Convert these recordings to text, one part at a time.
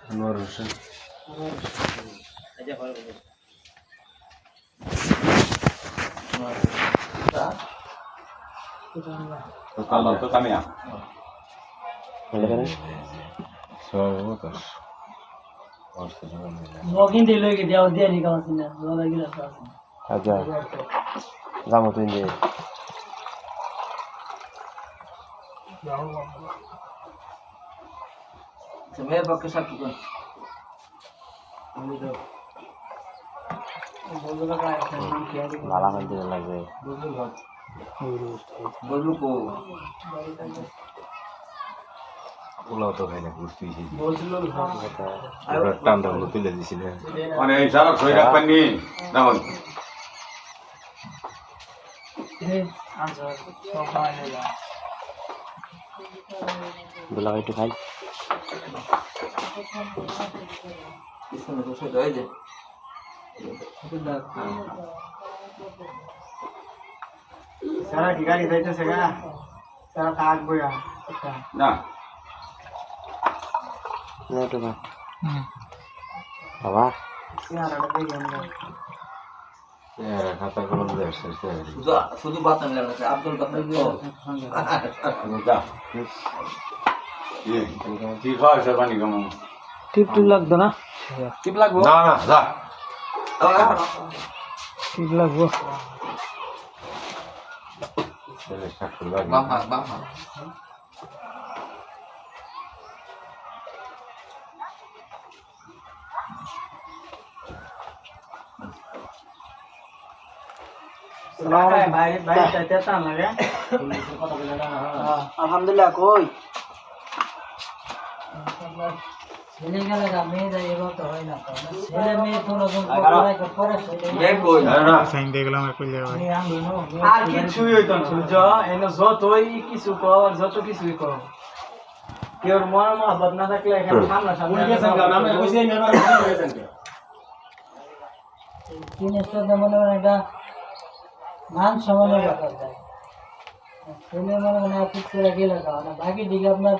আনোয়ার হোসেন। আচ্ছা যাবো তুই যে মেয়ের পক্ষে সাক্ষী কোন ভালো করে দিতে লাগবে বলবো কো ওলাও তো খাই না বুঝতে আর টান্ডা গুলো তুলে দিছিলেন মানে এই সারা সই রাখবেন নি না হল দুলা একটু খাই পিছনে বসে রয়ে যায় সারা কি গাড়ি যাইতেছে গা সারা থাকবো না একটু খা বাবা খাতা কলম দিয়ে শুধু শুধু বাতান লাগছে আব্দুল বাতান কি খাওয়া স্যার পানি কেমন টিপ টিপ লাগতো না টিপ লাগবো না না যা টিপ লাগবো স্বাক্ষর লাগবে বাম হাত বাম হাত আলহামদুলিল্লাহ কই ছেলে গেলে মেয়ে যায় এবার তো হয় না ছেলে মেয়ে কোনো গে কই আর কিছুই হইতো না সূর্য এনে যতই কিছু কর যত কিছুই কর কেউ মন মহব্বত না থাকলে এখানে সামনা সামনে জিনিসটা মনে হয় একটা মান সম্মানের ব্যাপার যায় ছেলে মনে হয় ঠিক করে গেলে না বাকি দিকে আপনার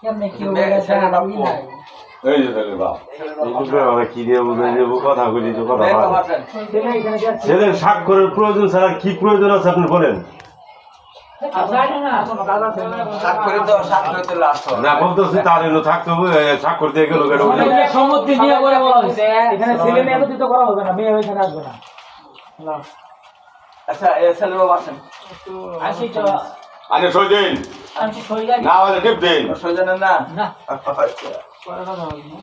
কেমনে কেউ নাই এই যে তাহলে বাপ আমরা কি দিয়ে বুঝে যাবো কথা বলি তো কথা ছেলের স্বাক্ষরের প্রয়োজন ছাড়া কি প্রয়োজন আছে আপনি বলেন না বলতেছি তার এলো থাকতে হবে স্বাক্ষর দিয়ে গেল সম্মতি নিয়ে করে বলা হয়েছে এখানে ছেলে মেয়ে একত্রিত করা হবে না মেয়ে ওইখানে আসবে না আচ্ছা এ ছেলে বাবা আসেন আসি তো আরে সই দিন আমি সই গাড়ি না হলে টিপ দিন সই জানেন না না আচ্ছা পরে কথা বলবো